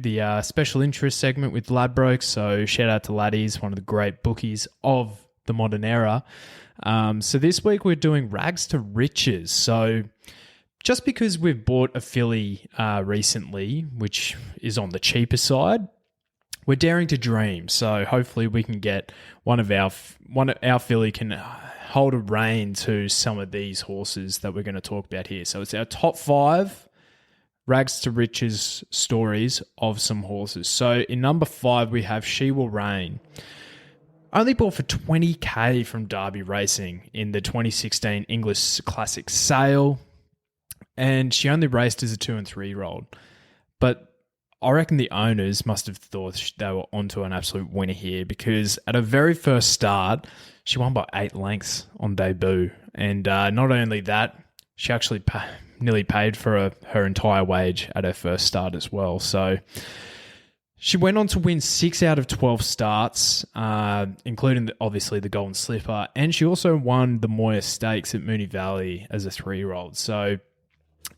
the special interest segment with Ladbrokes. So shout out to Laddies, one of the great bookies of the modern era. So this week we're doing rags to riches. So just because we've bought a filly recently, which is on the cheaper side, we're daring to dream. So hopefully we can get one of our filly can hold a rein to some of these horses that we're going to talk about here. So it's our top 5 rags to riches stories of some horses. So in number 5, we have She Will Reign. Only bought for $20,000 from Derby Racing in the 2016 English Classic Sale. And she only raced as a 2 and 3-year-old. But I reckon the owners must have thought they were onto an absolute winner here, because at her very first start, she won by 8 lengths on debut. And not only that, she actually nearly paid for her entire wage at her first start as well. So she went on to win 6 out of 12 starts, including obviously the Golden Slipper. And she also won the Moya Stakes at Moonee Valley as a 3-year-old. So,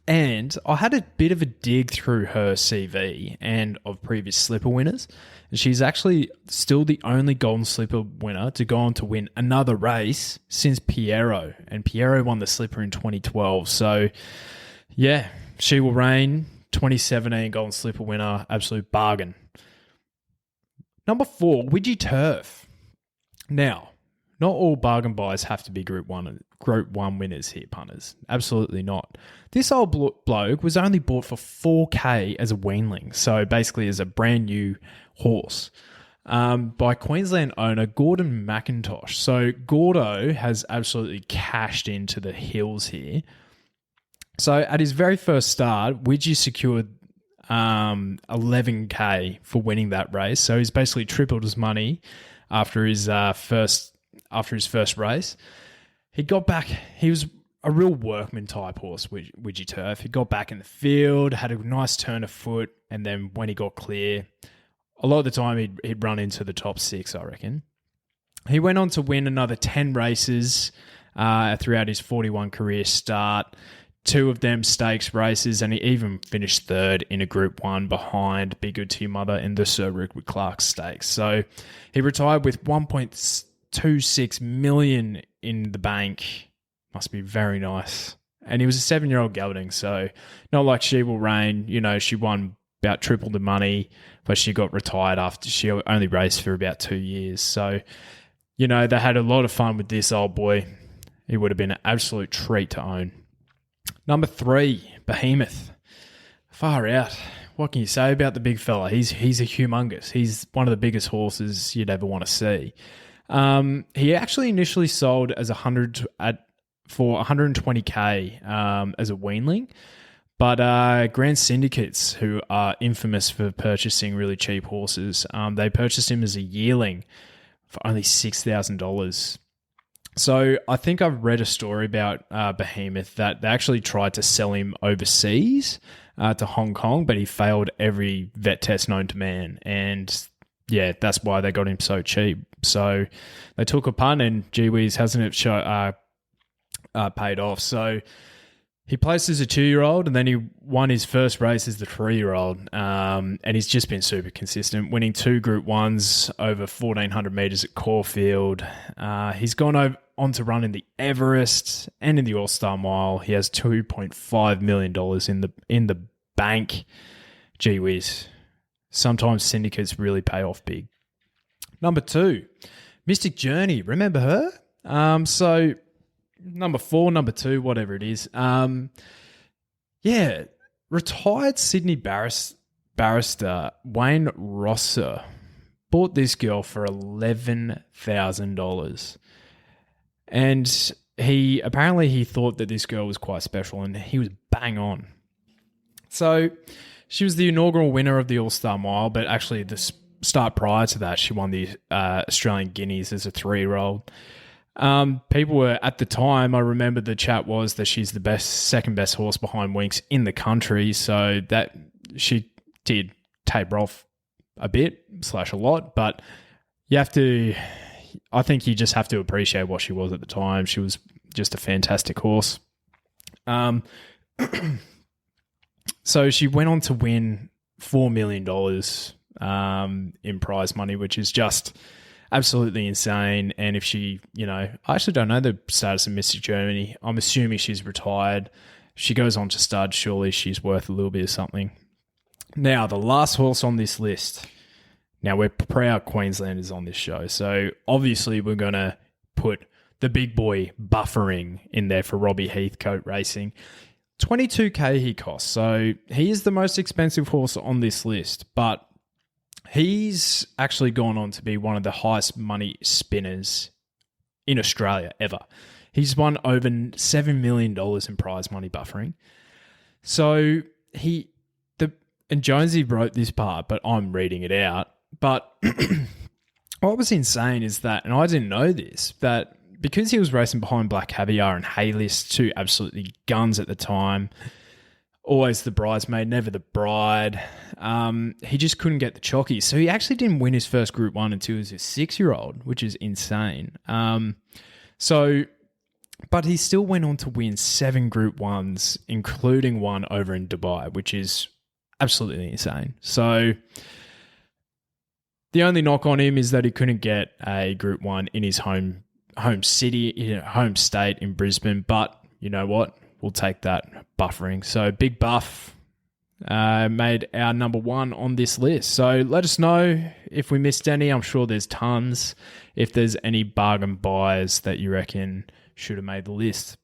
and I had a bit of a dig through her CV and of previous Slipper winners. And she's actually still the only Golden Slipper winner to go on to win another race since Piero. And Piero won the Slipper in 2012. So, yeah, She Will Reign, 2017 Golden Slipper winner, absolute bargain. Number 4, Widgie Turf. Now, not all bargain buys have to be Group 1 winners here, punters. Absolutely not. This old bloke was only bought for $4,000 as a weanling, so basically as a brand new horse, by Queensland owner Gordon McIntosh. So Gordo has absolutely cashed into the hills here. So at his very first start, Widgie secured $11,000 for winning that race. So he's basically tripled his money after his first race. He got back. He was a real workman type horse, Widgie Turf. He got back in the field, had a nice turn of foot, and then when he got clear, a lot of the time he'd run into the top 6, I reckon. He went on to win another 10 races throughout his 41 career start. 2 of them stakes races, and he even finished 3rd in a Group 1 behind Be Good to Your Mother in the Sir Rickwood Clark Stakes. So he retired with $1.26 million in the bank. Must be very nice. And he was a 7-year-old gelding, so not like She Will Reign. You know, she won about triple the money, but she got retired after she only raced for about 2 years. So, you know, they had a lot of fun with this old boy. He would have been an absolute treat to own. Number 3, Behemoth. Far out. What can you say about the big fella? He's a humongous. He's one of the biggest horses you'd ever want to see. He actually initially sold as for $120,000 as a weanling, but Grand Syndicates, who are infamous for purchasing really cheap horses, they purchased him as a yearling for only $6,000. So I think I've read a story about Behemoth that they actually tried to sell him overseas to Hong Kong, but he failed every vet test known to man. And yeah, that's why they got him so cheap. So they took a punt, and gee whiz, hasn't it paid off. So he placed as a 2-year-old, and then he won his first race as the 3-year-old. And he's just been super consistent, winning 2 Group 1s over 1,400 metres at Caulfield. He's gone on to run in the Everest and in the All-Star Mile. He has $2.5 million in the bank. Gee whiz. Sometimes syndicates really pay off big. Number 2, Mystic Journey. Remember her? So number 4, number 2, whatever it is. Retired Sydney barrister Wayne Rosser bought this girl for $11,000. And he thought that this girl was quite special, and he was bang on. So she was the inaugural winner of the All-Star Mile, but actually the start prior to that, she won the Australian Guineas as a 3-year-old. People were, at the time, I remember the chat was that she's the second best horse behind Winks in the country, so that she did taper off a bit / a lot, but I think you just have to appreciate what she was at the time. She was just a fantastic horse. So she went on to win $4 million in prize money, which is just absolutely insane. And if she, I actually don't know the status of Mystic Germany. I'm assuming she's retired. She goes on to stud. Surely she's worth a little bit of something. Now, the last horse on this list. Now, we're proud Queenslanders on this show. So, obviously, we're going to put the big boy Buffering in there for Robbie Heathcote Racing. $22,000 he costs. So, he is the most expensive horse on this list. But he's actually gone on to be one of the highest money spinners in Australia ever. He's won over $7 million in prize money, Buffering. So, and Jonesy wrote this part, but I'm reading it out. But what was insane is that, and I didn't know this, that because he was racing behind Black Caviar and Haylist, two absolutely guns at the time, always the bridesmaid, never the bride, he just couldn't get the chockies. So he actually didn't win his first Group 1 until he was a 6-year-old, which is insane. But he still went on to win 7 Group 1s, including one over in Dubai, which is absolutely insane. So the only knock on him is that he couldn't get a Group 1 in his home city, home state in Brisbane. But you know what? We'll take that, Buffering. So Big Buff made our number 1 on this list. So let us know if we missed any. I'm sure there's tons. If there's any bargain buys that you reckon should have made the list.